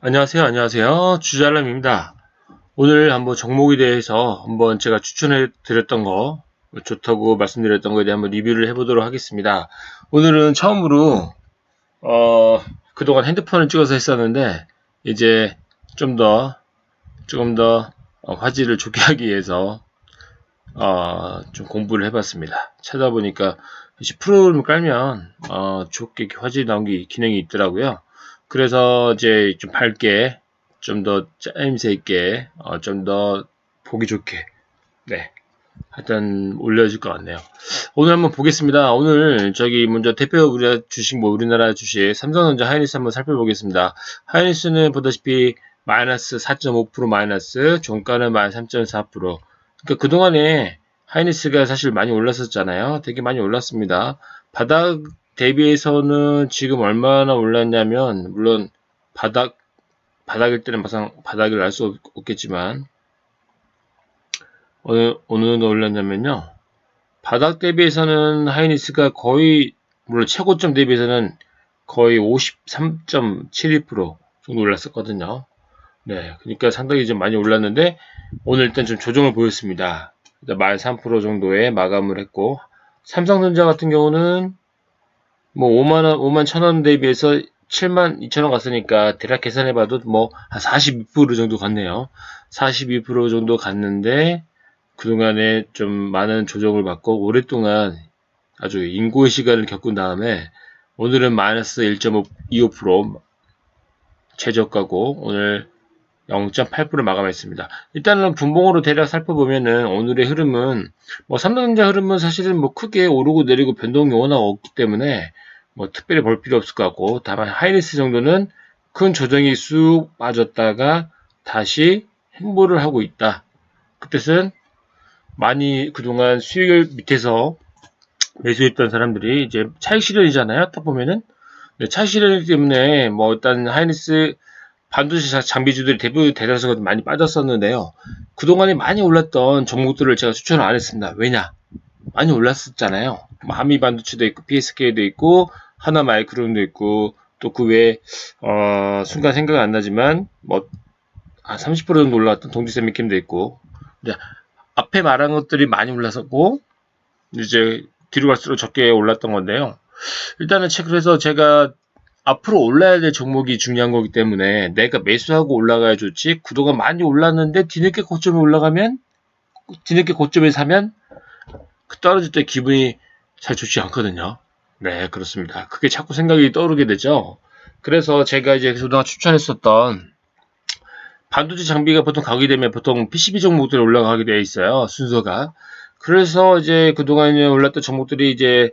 안녕하세요. 안녕하세요. 주잘람입니다. 오늘 한번 종목에 대해서 한번 제가 추천해 드렸던 거, 좋다고 말씀드렸던 거에 대해 한번 리뷰를 해보도록 하겠습니다. 오늘은 처음으로, 그동안 핸드폰을 찍어서 했었는데, 이제 좀 더, 조금 더 화질을 좋게 하기 위해서, 좀 공부를 해봤습니다. 찾아보니까, 역시 프로그램을 깔면, 좋게 화질이 나온 게 기능이 있더라고요. 그래서 이제 좀 밝게, 좀 더 짜임새 있게, 좀 더 보기 좋게, 네, 하여튼 올려줄 것 같네요. 오늘 한번 보겠습니다. 오늘 저기 먼저 대표 우리 주식, 우리나라 주식, 삼성전자 하이닉스 한번 살펴보겠습니다. 하이닉스는 보다시피 마이너스 4.5% 마이너스, 종가는 마이너스 3.4%. 그러니까 그동안에 하이닉스가 사실 많이 올랐었잖아요. 되게 많이 올랐습니다. 바닥 대비해서는 지금 얼마나 올랐냐면, 물론 바닥일 때는 막상 바닥을 알 수 없겠지만, 어느 정도 올랐냐면요. 바닥 대비해서는 하이닉스가 거의, 물론 최고점 대비해서는 거의 53.72% 정도 올랐었거든요. 네, 그러니까 상당히 좀 많이 올랐는데, 오늘 일단 좀 조정을 보였습니다. 일단 13% 정도에 마감을 했고, 삼성전자 같은 경우는 뭐 5만 1,000원 대비해서 7만 2천원 갔으니까 대략 계산해봐도 뭐 한 42% 정도 갔네요. 42% 정도 갔는데, 그동안에 좀 많은 조정을 받고 오랫동안 아주 인고의 시간을 겪은 다음에 오늘은 마이너스 1.25% 최저가고 오늘 0.8% 마감했습니다. 일단은 분봉으로 대략 살펴보면은 오늘의 흐름은 뭐 삼성전자 흐름은 사실은 뭐 크게 오르고 내리고 변동이 워낙 없기 때문에 뭐 특별히 볼 필요 없을 것 같고, 다만 하이닉스 정도는 큰 조정이 쑥 빠졌다가 다시 행보를 하고 있다. 그 뜻은 많이 그동안 수익을 밑에서 매수했던 사람들이 이제 차익 실현이잖아요. 딱 보면은. 네, 차익 실현 때문에 뭐 일단 하이닉스 반도체 장비주들이 대다수가 많이 빠졌었는데요. 그동안에 많이 올랐던 종목들을 제가 추천을 안 했습니다. 왜냐? 많이 올랐었잖아요. 뭐 한미 반도체도 있고 PSK도 있고 하나 마이크론도 있고 또 그 외에 순간 생각은 안 나지만 뭐 한 30% 정도 올라왔던 동지세미캠도 있고, 이제 앞에 말한 것들이 많이 올랐었고 이제 뒤로 갈수록 적게 올랐던 건데요. 일단은 그래서 제가 앞으로 올라야 될 종목이 중요한 거기 때문에 내가 매수하고 올라가야 좋지, 구도가 많이 올랐는데 뒤늦게 고점에 올라가면, 뒤늦게 고점에 사면 떨어질 때 기분이 잘 좋지 않거든요. 네, 그렇습니다. 그게 자꾸 생각이 떠오르게 되죠. 그래서 제가 이제 그동안 추천했었던 반도체 장비가 보통 가게 되면 보통 PCB 종목들이 올라가게 되어 있어요. 순서가. 그래서 이제 그동안에 올랐던 종목들이 이제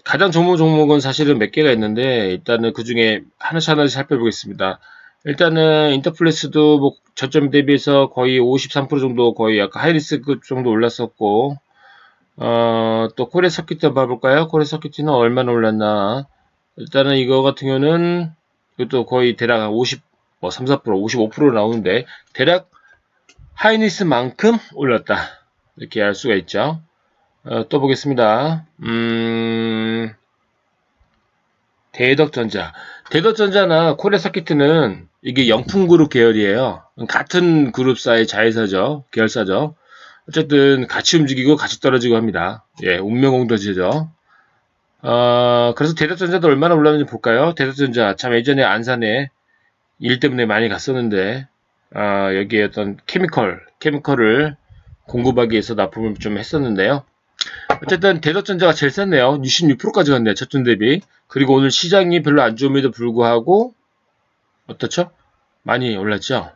가장 좋은 종목은 사실은 몇 개가 있는데, 일단은 그 중에 하나씩 살펴보겠습니다. 일단은 인터플래스도 뭐 저점 대비해서 거의 53% 정도, 거의 약간 하이리스급 정도 올랐었고, 또 코리아 서킷도 봐볼까요? 코리아 서킷은 얼마나 올랐나? 일단은 이거 같은 경우는 이것도 거의 대략 한 50, 뭐 3, 4%, 55% 나오는데 대략 하이니스만큼 올랐다, 이렇게 알 수가 있죠. 또 보겠습니다. 대덕전자. 대덕전자나 코리아 서킷은 이게 영풍그룹 계열이에요. 같은 그룹사의 자회사죠. 계열사죠. 어쨌든 같이 움직이고 같이 떨어지고 합니다. 예, 운명공동체죠. 그래서 대덕전자도 얼마나 올랐는지 볼까요? 대덕전자 참 예전에 안산에 일 때문에 많이 갔었는데, 여기에 어떤 케미컬을 공급하기 위해서 납품을 좀 했었는데요. 어쨌든 대덕전자가 제일 쌌네요. 66%까지 갔네요. 저점 대비. 그리고 오늘 시장이 별로 안 좋음에도 불구하고 어떻죠? 많이 올랐죠?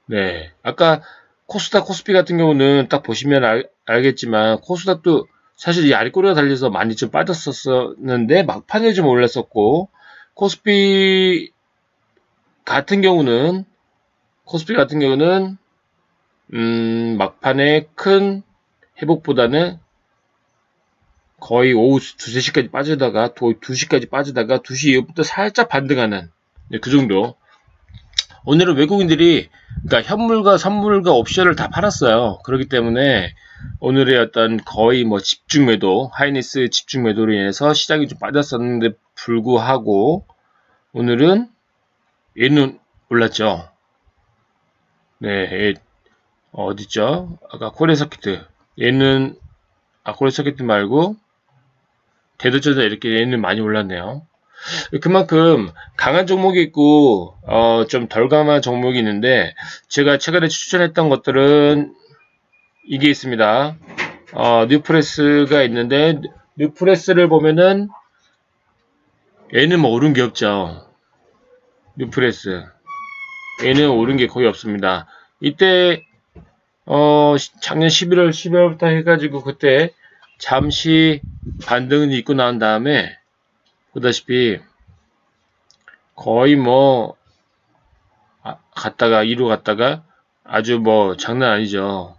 네. 아까 코스닥, 코스피 같은 경우는 딱 보시면 알겠지만 코스닥도 사실 이 아랫꼬리가 달려서 많이 좀 빠졌었는데 막판에 좀 올랐었고, 코스피 같은 경우는 코스피 같은 경우는 막판에 큰 회복보다는 거의 오후 2, 3시까지 빠지다가 2시까지 빠지다가 2시 이후부터 살짝 반등하는, 네, 그 정도. 오늘은 외국인들이 그러니까 현물과 선물과 옵션을 다 팔았어요. 그렇기 때문에 오늘의 어떤 거의 뭐 집중 매도, 하이니스 집중 매도로 인해서 시장이 좀 빠졌었는데 불구하고 오늘은 얘는 올랐죠. 네, 어딨죠? 아까 코리아 서킷. 얘는, 코리아 서킷 말고, 대도전자 이렇게 얘는 많이 올랐네요. 그만큼 강한 종목이 있고, 좀 덜 강한 종목이 있는데, 제가 최근에 추천했던 것들은 이게 있습니다. 뉴프레스가 있는데, 뉴프레스를 보면은, 얘는 뭐 오른 게 없죠. 뉴프레스. 얘는 오른 게 거의 없습니다. 이때, 작년 11월, 12월부터 해가지고 그때 잠시 반등이 있고 난 다음에, 보다시피 거의 뭐, 갔다가, 2로 갔다가 아주 뭐 장난 아니죠.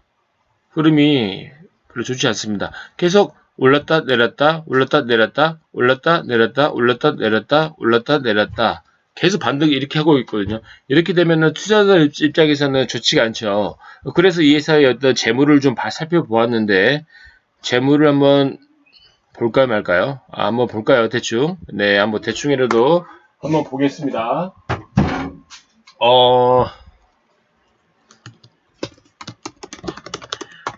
흐름이 별로 좋지 않습니다. 계속 올랐다 내렸다 올랐다 내렸다 올랐다 내렸다 올랐다 내렸다 올랐다 내렸다 계속 반등 이렇게 하고 있거든요. 이렇게 되면은 투자자 입장에서는 좋지가 않죠. 그래서 이 회사의 어떤 재물을 좀 살펴보았는데 재물을 한번 볼까요 말까요? 한번 볼까요 대충. 네, 한번 대충이라도 한번 보겠습니다. 어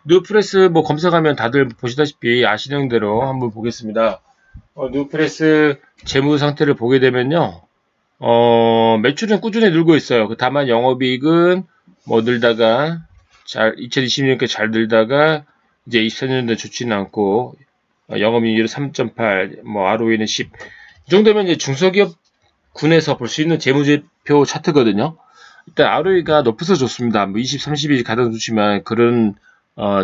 뉴프레스 뭐 검색하면 다들 보시다시피 아시는 대로 한번 보겠습니다. 뉴프레스 재무 상태를 보게 되면요. 매출은 꾸준히 늘고 있어요. 다만 영업이익은 뭐 늘다가 2020년까지 잘 늘다가 이제 24년도 좋지는 않고 영업이익률 3.8, 뭐 ROE는 10. 이 정도면 이제 중소기업 군에서 볼 수 있는 재무제표 차트거든요. 일단 ROE가 높아서 좋습니다. 뭐 20, 30이 가장 좋지만 그런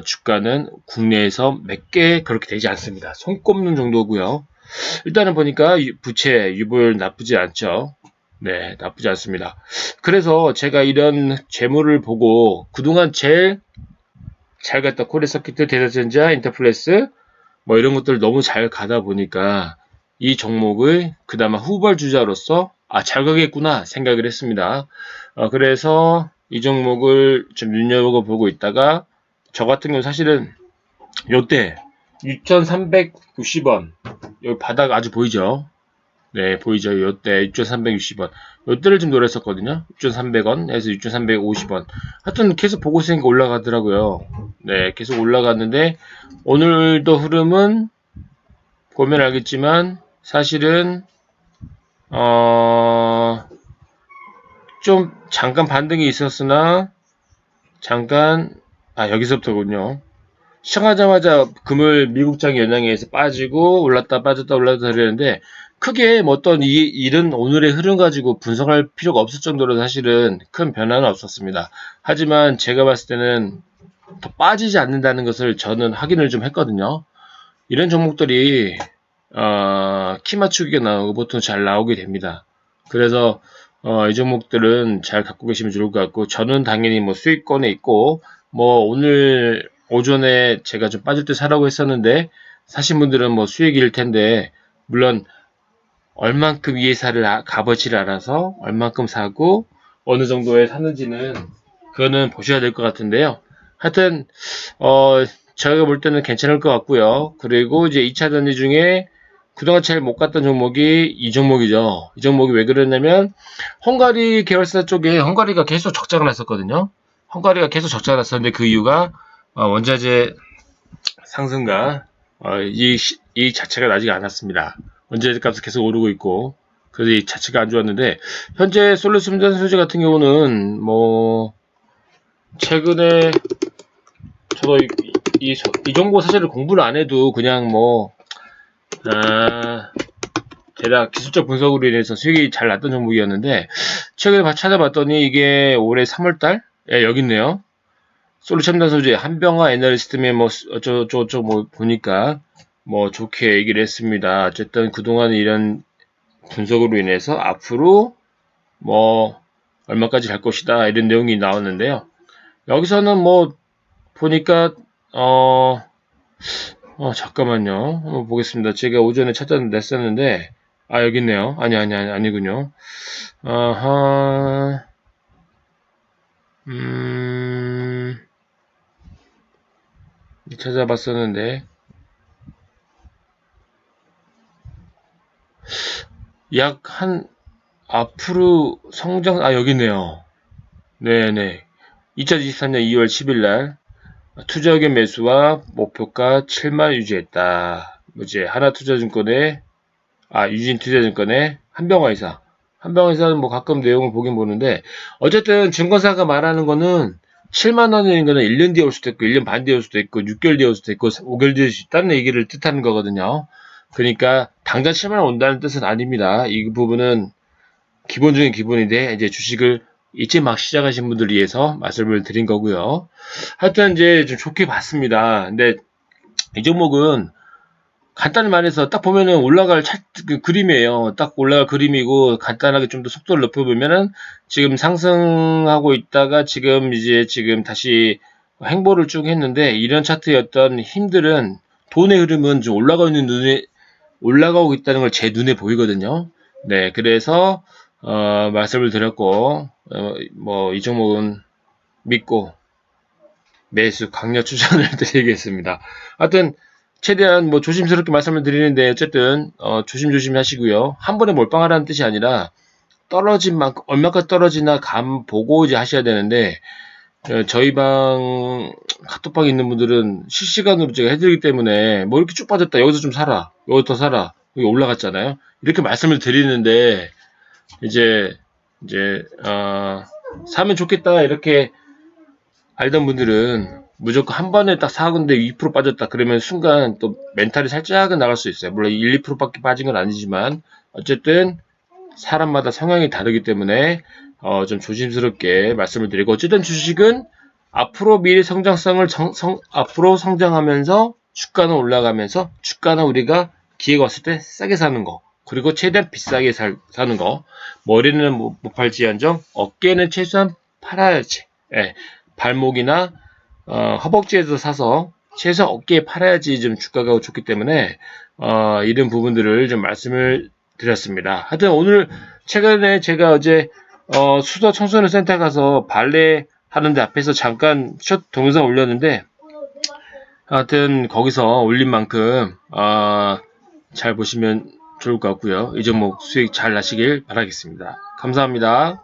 주가는 국내에서 몇 개 그렇게 되지 않습니다. 손 꼽는 정도고요. 일단은 보니까 부채, 유보율 나쁘지 않죠. 네, 나쁘지 않습니다. 그래서 제가 이런 재물을 보고 그동안 제일 잘 갔다 코리아서킷, 대자전자, 인터플레스 뭐 이런 것들 너무 잘 가다 보니까 이 종목을 그나마 후발주자로서 잘 가겠구나 생각을 했습니다. 그래서 이 종목을 좀 눈여겨보고 있다가 저 같은 경우 사실은 요때 6,360원 여기 바닥 아주 보이죠? 네, 보이죠? 요때 6,360원. 요때를 좀 노렸었거든요. 6,300원에서 6,350원. 하여튼 계속 보고 있으니까 올라가더라고요. 네, 계속 올라갔는데 오늘도 흐름은 보면 알겠지만 사실은 어, 좀 잠깐 반등이 있었으나 잠깐 여기서부터군요. 시작하자마자 금을 미국장 연양에 의해서 빠지고 올랐다 빠졌다 올랐다 그랬는데 크게 뭐 어떤 이 일은 오늘의 흐름 가지고 분석할 필요가 없을 정도로 사실은 큰 변화는 없었습니다. 하지만 제가 봤을 때는 더 빠지지 않는다는 것을 저는 확인을 좀 했거든요. 이런 종목들이 키 맞추기가 나오고 보통 잘 나오게 됩니다. 그래서 이 종목들은 잘 갖고 계시면 좋을 것 같고 저는 당연히 뭐 수익권에 있고 뭐 오늘 오전에 제가 좀 빠질 때 사라고 했었는데 사신 분들은 뭐 수익일 텐데 물론 얼만큼 이 회사를 값어치를 알아서 얼만큼 사고 어느 정도에 사는지는 그거는 보셔야 될 것 같은데요. 하여튼 제가 볼 때는 괜찮을 것 같고요. 그리고 이제 2차 전지 중에 그동안 잘 못 갔던 종목이 이 종목이죠. 이 종목이 왜 그랬냐면 헝가리 계열사 쪽에 헝가리가 계속 적자가 났었거든요. 헝가리가 계속 적자가 났었는데 그 이유가 원자재 상승과 이 자체가 나지 않았습니다. 원자재 값이 계속 오르고 있고 그래서 이 자체가 안 좋았는데 현재 솔루스전자 소재 같은 경우는 뭐 최근에 저도 이 정보 사실을 공부를 안 해도 그냥 뭐 대략 기술적 분석으로 인해서 수익이 잘 났던 종목이었는데 최근에 찾아봤더니 이게 올해 3월달 여기 있네요. 솔루 첨단 소재 한병화 애널리스트면 뭐 어쩌고저쩌고 뭐 보니까 뭐 좋게 얘기를 했습니다. 어쨌든 그동안 이런 분석으로 인해서 앞으로 뭐 얼마까지 갈 것이다 이런 내용이 나왔는데요. 여기서는 뭐 보니까 잠깐만요. 한번 보겠습니다. 제가 오전에 찾아냈었는데 여기 있네요. 아니군요. 아하 음 찾아봤었는데 약 한 앞으로 성장, 여기 있네요. 네네. 2023년 2월 10일 날 투자 의견 매수와 목표가 7만 유지했다. 이제 하나투자증권의 유진투자증권의 한병화이사. 한병화이사는 뭐 가끔 내용을 보긴 보는데 어쨌든 증권사가 말하는 거는 7만 원인 거는 1년 뒤에 올 수도 있고 1년 반 뒤에 올 수도 있고 6개월 뒤에 올 수도 있고 5개월 뒤에 올 수 있다는 얘기를 뜻하는 거거든요. 그러니까 당장 7만 원 온다는 뜻은 아닙니다. 이 부분은 기본 중에 기본인데 이제 주식을 이제 막 시작하신 분들 위해서 말씀을 드린 거고요. 하여튼 이제 좀 좋게 봤습니다. 근데 이 종목은 간단히 말해서 딱 보면은 올라갈 그 그림이에요. 딱 올라갈 그림이고 간단하게 좀 더 속도를 높여보면은 지금 상승하고 있다가 지금 다시 행보를 쭉 했는데 이런 차트의 어떤 힘들은 돈의 흐름은 좀 올라가고 있다는 걸 제 눈에 보이거든요. 네, 그래서 말씀을 드렸고 뭐 이 종목은 믿고 매수 강력 추천을 드리겠습니다. 하여튼 최대한 뭐 조심스럽게 말씀을 드리는데 어쨌든 조심조심 하시고요. 한 번에 몰빵하라는 뜻이 아니라 떨어진 만큼 얼마까지 떨어지나 감 보고 이제 하셔야 되는데 저희 방 카톡방에 있는 분들은 실시간으로 제가 해드리기 때문에 뭐 이렇게 쭉 빠졌다 여기서 좀 사라 여기 더 사라 여기 올라갔잖아요. 이렇게 말씀을 드리는데 이제 사면 좋겠다 이렇게 알던 분들은 무조건 한 번에 딱 사건데 2% 빠졌다 그러면 순간 또 멘탈이 살짝은 나갈 수 있어요. 물론 1, 2%밖에 빠진 건 아니지만 어쨌든 사람마다 성향이 다르기 때문에 좀 조심스럽게 말씀을 드리고 어쨌든 주식은 앞으로 미래 성장성을 앞으로 성장하면서 주가는 올라가면서 주가는 우리가 기회가 왔을 때 싸게 사는 거 그리고 최대한 비싸게 사는 거 머리는 못 팔지언정 어깨는 최소한 팔아야지. 예, 발목이나 허벅지에서 사서 최소 어깨에 팔아야지 좀 주가가 좋기 때문에 이런 부분들을 좀 말씀을 드렸습니다. 하여튼 오늘 최근에 제가 어제 수도 청소년 센터 가서 발레 하는데 앞에서 잠깐 숏 동영상 올렸는데 하여튼 거기서 올린 만큼 잘 보시면 좋을 것 같고요. 이 종목 수익 잘 나시길 바라겠습니다. 감사합니다.